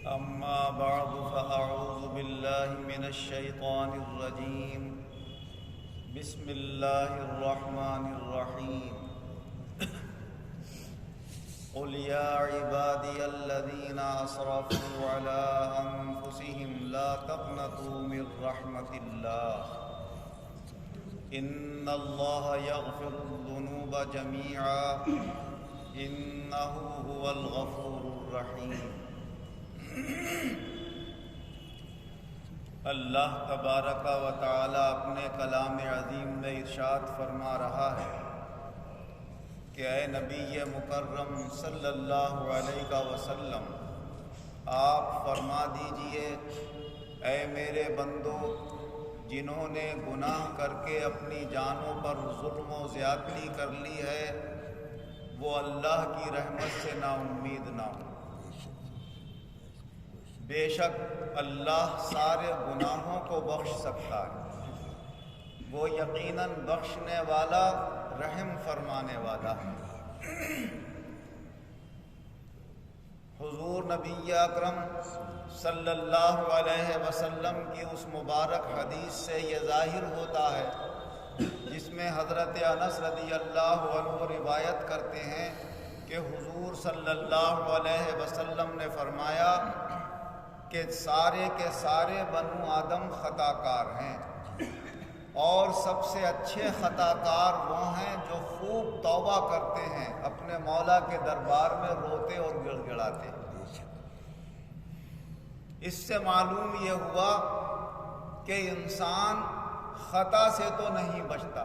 أما بعد فأعوذ بالله من الشيطان الرجيم. بسم الله الرحمن الرحيم. قل يا عبادي الذين أسرفوا على أنفسهم لا تقنطوا من رحمة الله إن الله يغفر الذنوب جميعا إنه هو الغفور الرحيم. اللہ تبارک و تعالی اپنے کلام عظیم میں ارشاد فرما رہا ہے کہ اے نبی مکرم صلی اللہ علیہ وسلم، آپ فرما دیجئے اے میرے بندو، جنہوں نے گناہ کر کے اپنی جانوں پر ظلم و زیادتی کر لی ہے وہ اللہ کی رحمت سے نا امید نہ ہو. بے شک اللہ سارے گناہوں کو بخش سکتا ہے، وہ یقیناً بخشنے والا رحم فرمانے والا ہے. حضور نبی اکرم صلی اللہ علیہ وسلم کی اس مبارک حدیث سے یہ ظاہر ہوتا ہے جس میں حضرت انس رضی اللہ عنہ روایت کرتے ہیں کہ حضور صلی اللہ علیہ وسلم نے فرمایا کہ سارے کے سارے بنو آدم خطا کار ہیں، اور سب سے اچھے خطا کار وہ ہیں جو خوب توبہ کرتے ہیں، اپنے مولا کے دربار میں روتے اور گڑ گڑاتے ہیں. اس سے معلوم یہ ہوا کہ انسان خطا سے تو نہیں بچتا.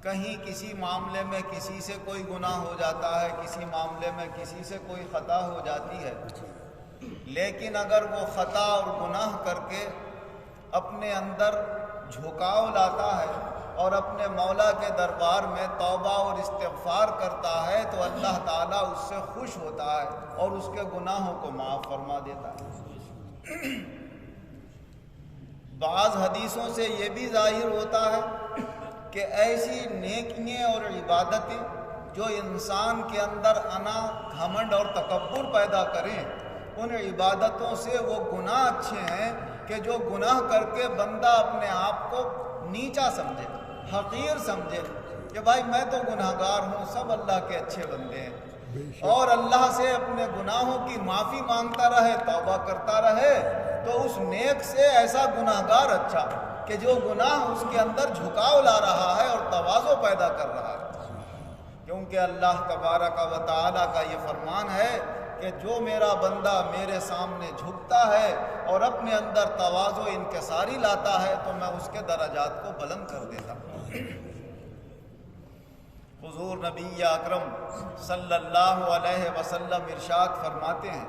کہیں کسی معاملے میں کسی سے کوئی گناہ ہو جاتا ہے، کسی معاملے میں کسی سے کوئی خطا ہو جاتی ہے، لیکن اگر وہ خطا اور گناہ کر کے اپنے اندر جھکاؤ لاتا ہے اور اپنے مولا کے دربار میں توبہ اور استغفار کرتا ہے تو اللہ تعالیٰ اس سے خوش ہوتا ہے اور اس کے گناہوں کو معاف فرما دیتا ہے. بعض حدیثوں سے یہ بھی ظاہر ہوتا ہے کہ ایسی نیکیاں اور عبادتیں جو انسان کے اندر انا، گھمنڈ اور تکبر پیدا کریں، ان عبادتوں سے وہ گناہ اچھے ہیں کہ جو گناہ کر کے بندہ اپنے آپ کو نیچا سمجھے، حقیر سمجھے کہ بھائی میں تو گناہ گار ہوں، سب اللہ کے اچھے بندے ہیں، اور اللہ سے اپنے گناہوں کی معافی مانگتا رہے، توبہ کرتا رہے، تو اس نیک سے ایسا گناہ گار اچھا کہ جو گناہ اس کے اندر جھکاؤ لا رہا ہے اور تواضع پیدا کر رہا ہے. کیونکہ اللہ تبارک و تعالیٰ کا یہ فرمان ہے کہ جو میرا بندہ میرے سامنے جھکتا ہے اور اپنے اندر تواضع و انکساری لاتا ہے تو میں اس کے درجات کو بلند کر دیتا ہوں. حضور نبی اکرم صلی اللہ علیہ وسلم ارشاد فرماتے ہیں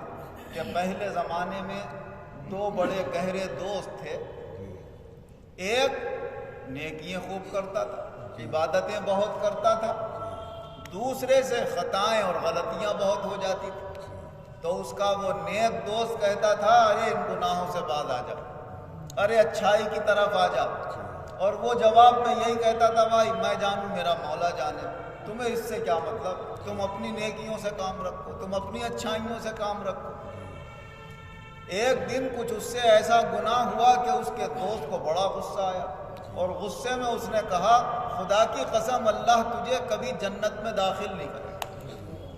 کہ پہلے زمانے میں دو بڑے گہرے دوست تھے. ایک نیکیاں خوب کرتا تھا، عبادتیں بہت کرتا تھا، دوسرے سے خطائیں اور غلطیاں بہت ہو جاتی تھی. تو اس کا وہ نیک دوست کہتا تھا ارے ان گناہوں سے باز آ جاؤ، ارے اچھائی کی طرف آ جاؤ. اور وہ جواب میں یہی کہتا تھا بھائی میں جانوں میرا مولا جانے، تمہیں اس سے کیا مطلب، تم اپنی نیکیوں سے کام رکھو، تم اپنی اچھائیوں سے کام رکھو. ایک دن کچھ اس سے ایسا گناہ ہوا کہ اس کے دوست کو بڑا غصہ آیا، اور غصے میں اس نے کہا خدا کی قسم اللہ تجھے کبھی جنت میں داخل نہیں کرے گا،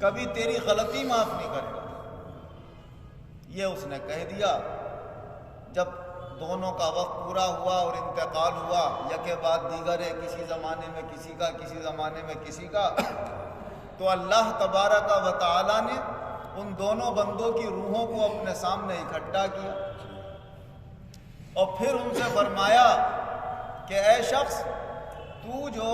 کبھی تیری غلطی معاف نہیں کرے گا. یہ اس نے کہہ دیا. جب دونوں کا وقت پورا ہوا اور انتقال ہوا یکے بعد دیگر ہے، کسی زمانے میں کسی کا، کسی زمانے میں کسی کا، تو اللہ تبارک و تعالیٰ نے ان دونوں بندوں کی روحوں کو اپنے سامنے اکٹھا کیا اور پھر ان سے فرمایا کہ اے شخص، تو جو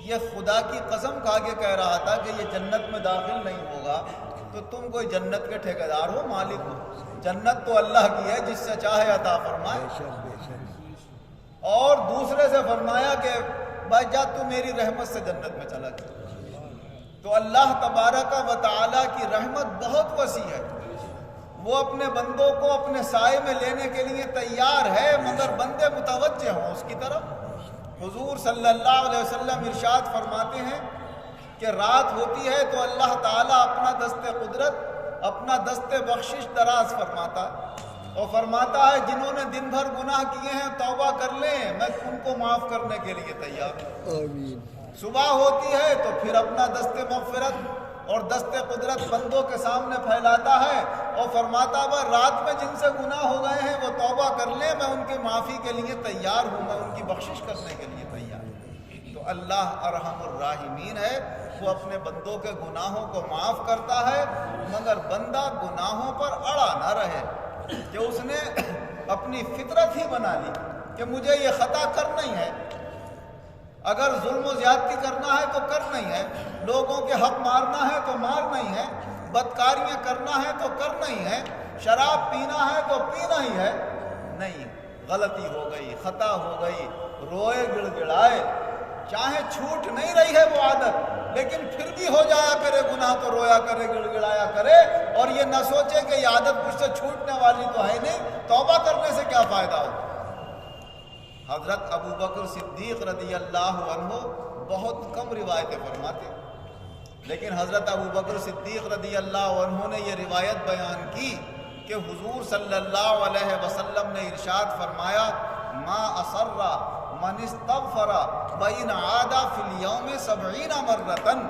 یہ خدا کی قسم کھا کے کہہ رہا تھا کہ یہ جنت میں داخل نہیں ہوگا، تو تم کوئی جنت کے ٹھیکیدار ہو، مالک ہو؟ جنت تو اللہ کی ہے، جس سے چاہے عطا فرمائے. اور دوسرے سے فرمایا کہ بھائی جا تو میری رحمت سے جنت میں چلا جا. تو اللہ تبارک و تعالیٰ کی رحمت بہت وسیع ہے، وہ اپنے بندوں کو اپنے سائے میں لینے کے لیے تیار ہے، مگر بندے متوجہ ہوں اس کی طرف. حضور صلی اللہ علیہ وسلم ارشاد فرماتے ہیں کہ رات ہوتی ہے تو اللہ تعالیٰ اپنا دست قدرت، اپنا دست بخشش دراز فرماتا اور فرماتا ہے جنہوں نے دن بھر گناہ کیے ہیں توبہ کر لیں، میں ان کو معاف کرنے کے لیے تیار ہوں۔ آمین۔ صبح ہوتی ہے تو پھر اپنا دست مغفرت اور دست قدرت بندوں کے سامنے پھیلاتا ہے اور فرماتا ہے رات میں جن سے گناہ ہو گئے ہیں وہ توبہ کر لیں، میں ان کی معافی کے لیے تیار ہوں، میں ان کی بخشش کرنے کے لیے تیار ہوں۔ تو اللہ ارحم الراحمین ہے، وہ اپنے بندوں کے گناہوں کو معاف کرتا ہے، مگر بندہ گناہوں پر اڑا نہ رہے کہ اس نے اپنی فطرت ہی بنا لی کہ مجھے یہ خطا کرنا ہی ہے، اگر ظلم و زیادتی کرنا ہے تو کرنا ہی ہے، لوگوں کے حق مارنا ہے تو مارنا ہی ہے، بدکاریاں کرنا ہے تو کرنا ہی ہے، شراب پینا ہے تو پینا ہی ہے۔ نہیں، غلطی ہو گئی، خطا ہو گئی، روئے گڑ گڑائے، چاہے چھوٹ نہیں رہی ہے وہ عادت، لیکن پھر بھی ہو جایا کرے گناہ تو رویا کرے، گڑ گڑایا کرے، اور یہ نہ سوچے کہ یہ عادت مجھ سے چھوٹنے والی تو ہے نہیں، توبہ کرنے سے کیا فائدہ ہو۔ حضرت ابو بکر صدیق رضی اللہ عنہ بہت کم روایتیں فرماتے، لیکن حضرت ابو بکر صدیق رضی اللہ عنہ نے یہ روایت بیان کی کہ حضور صلی اللہ علیہ وسلم نے ارشاد فرمایا ما اصر من استغفر بین عاد فی الیوم 70 مرتن،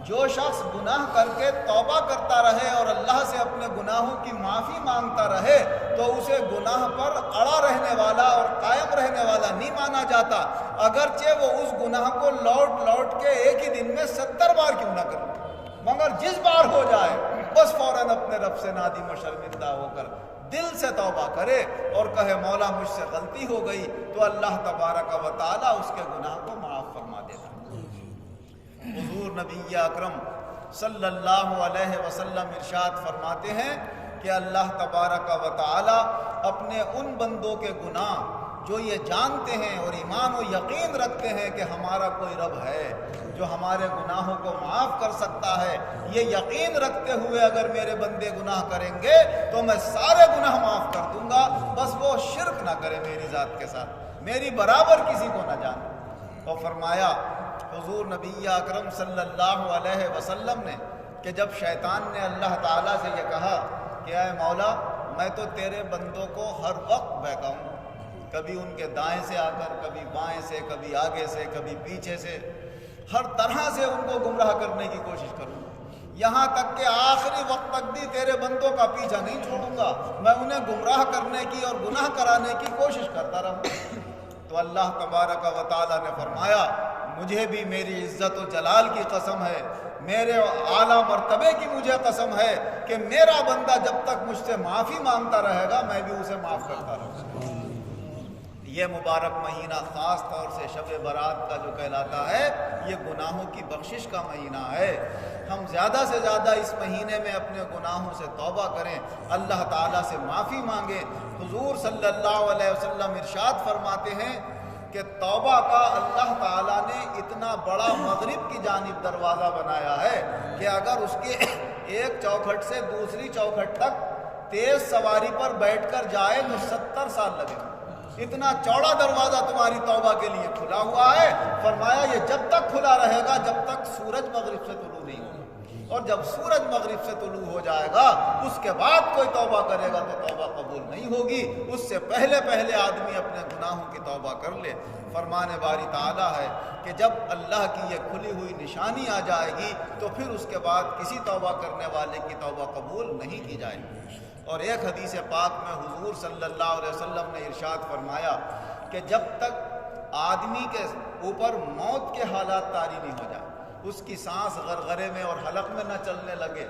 جو شخص گناہ کر کے توبہ کرتا رہے اور اللہ سے اپنے گناہوں کی معافی مانگتا رہے تو اسے گناہ پر اڑا رہنے والا اور قائم رہنے والا نہیں مانا جاتا، اگرچہ وہ اس گناہ کو لوٹ لوٹ کے ایک ہی دن میں 70 بار کیوں نہ کرے، مگر جس بار ہو جائے بس فوراً اپنے رب سے نادم و شرمندہ ہو کر دل سے توبہ کرے اور کہے مولا مجھ سے غلطی ہو گئی، تو اللہ تبارک و تعالیٰ اس کے گناہ کو معاف فرما دیتا۔ حضور نبی اکرم صلی اللہ علیہ وسلم ارشاد فرماتے ہیں کہ اللہ تبارک و تعالی اپنے ان بندوں کے گناہ جو یہ جانتے ہیں اور ایمان و یقین رکھتے ہیں کہ ہمارا کوئی رب ہے جو ہمارے گناہوں کو معاف کر سکتا ہے، یہ یقین رکھتے ہوئے اگر میرے بندے گناہ کریں گے تو میں سارے گناہ معاف کر دوں گا، بس وہ شرک نہ کرے میری ذات کے ساتھ، میری برابر کسی کو نہ جانے۔ اور فرمایا حضور نبی اکرم صلی اللہ علیہ وسلم نے کہ جب شیطان نے اللہ تعالیٰ سے یہ کہا کہ اے مولا میں تو تیرے بندوں کو ہر وقت بہکاؤں، کبھی ان کے دائیں سے آ کر، کبھی بائیں سے، کبھی آگے سے، کبھی پیچھے سے، ہر طرح سے ان کو گمراہ کرنے کی کوشش کروں، یہاں تک کہ آخری وقت تک بھی تیرے بندوں کا پیچھا نہیں چھوڑوں گا، میں انہیں گمراہ کرنے کی اور گناہ کرانے کی کوشش کرتا رہوں۔ تو اللہ تبارک و تعالیٰ نے فرمایا مجھے بھی میری عزت و جلال کی قسم ہے، میرے اعلیٰ مرتبے کی مجھے قسم ہے کہ میرا بندہ جب تک مجھ سے معافی مانگتا رہے گا میں بھی اسے معاف کرتا رہوں گا۔ یہ مبارک مہینہ خاص طور سے شب برات کا جو کہلاتا ہے یہ گناہوں کی بخشش کا مہینہ ہے، ہم زیادہ سے زیادہ اس مہینے میں اپنے گناہوں سے توبہ کریں، اللہ تعالیٰ سے معافی مانگیں۔ حضور صلی اللہ علیہ وسلم ارشاد فرماتے ہیں کہ توبہ کا اللہ تعالیٰ نے اتنا بڑا مغرب کی جانب دروازہ بنایا ہے کہ اگر اس کے ایک چوکھٹ سے دوسری چوکھٹ تک تیز سواری پر بیٹھ کر جائے تو 70 سال لگے، اتنا چوڑا دروازہ تمہاری توبہ کے لیے کھلا ہوا ہے۔ فرمایا یہ جب تک کھلا رہے گا جب تک سورج مغرب سے طلوع نہیں ہوگا، اور جب سورج مغرب سے طلوع ہو جائے گا اس کے بعد کوئی توبہ کرے گا تو توبہ قبول نہیں ہوگی، اس سے پہلے پہلے آدمی اپنے گناہوں کی توبہ کر لے۔ فرمان باری تعالیٰ ہے کہ جب اللہ کی یہ کھلی ہوئی نشانی آ جائے گی تو پھر اس کے بعد کسی توبہ کرنے والے کی توبہ قبول نہیں کی جائے گی۔ اور ایک حدیث پاک میں حضور صلی اللہ علیہ وسلم نے ارشاد فرمایا کہ جب تک آدمی کے اوپر موت کے حالات طاری نہیں ہو جائے، اس کی سانس غرغرے میں اور حلق میں نہ چلنے لگے،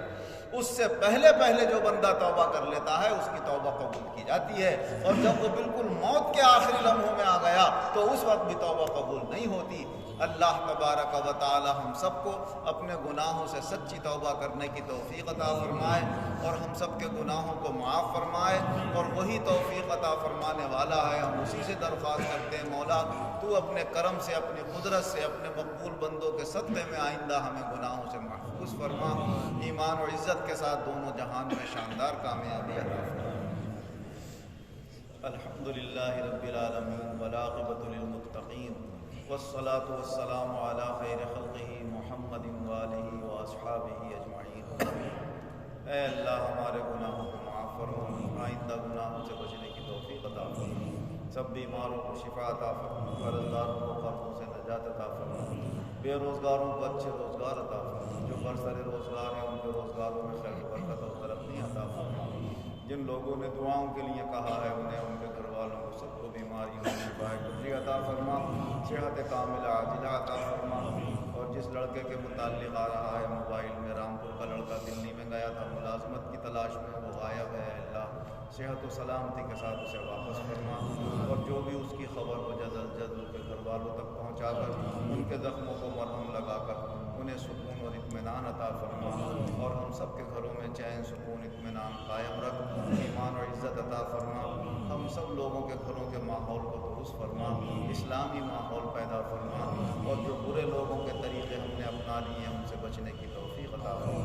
اس سے پہلے پہلے جو بندہ توبہ کر لیتا ہے اس کی توبہ قبول کی جاتی ہے، اور جب وہ بالکل موت کے آخری لمحوں میں آ گیا تو اس وقت بھی توبہ قبول نہیں ہوتی۔ اللہ تبارک و تعالی ہم سب کو اپنے گناہوں سے سچی توبہ کرنے کی توفیق عطا فرمائے اور ہم سب کے گناہوں کو معاف فرمائے، اور وہی توفیق عطا فرمانے والا ہے، ہم اسی سے درخواست کرتے ہیں مولا تو اپنے کرم سے، اپنی قدرت سے، اپنے مقبول بندوں کے صدقے میں آئندہ ہمیں گناہوں سے محفوظ فرما، ایمان اور عزت کے ساتھ دونوں جہان میں شاندار کامیابی عطا فرما۔ الحمدللہ رب العالمین والعاقبۃ للمتقین والصلاة والسلام على خیر خلقہ محمد وآلہ واصحابہ اجمعین۔ اے اللہ ہمارے گناہوں کو معاف فرما، آئندہ گناہوں سے بچنے کی توفیق عطا فرما، سب بیماروں کو شفا عطا فرما، قرض داروں کو قرضوں سے نجات عطا فرما، بے روزگاروں کو اچھے روزگار عطا فرما، جو برسر روزگار ہیں ان کے روزگاروں میں خیر و برکت اور ترقی عطا فرما، جن لوگوں نے دعاؤں کے لیے کہا ہے انہیں، ان کے گھر والوں کو سب کو بیماریوں میں شفا کلی عطا فرما، صحت کاملہ عاجلہ عطا فرما، اور جس لڑکے کے متعلق آ رہا ہے موبائل میں رامپور کا لڑکا دلی میں گیا تھا ملازمت کی تلاش میں، وہ غائب ہے، اللہ صحت و سلامتی کے ساتھ اسے واپس فرما، اور جو بھی اس کی خبر ہو جلد از جلد ان کے گھر والوں تک پہنچا کر ان کے زخموں کو مرہم لگا کر انہیں سکون اور اطمینان عطا فرما، اور ہم سب کے گھروں میں چین سکون اطمینان قائم رکھ، ایمان اور عزت عطا فرما، ہم سب لوگوں کے گھروں کے ماحول کو درست فرما، اسلامی ماحول پیدا فرما، اور جو برے لوگوں کے طریقے ہم نے اپنا لیے ہیں ان سے بچنے کی توفیق عطا فرما۔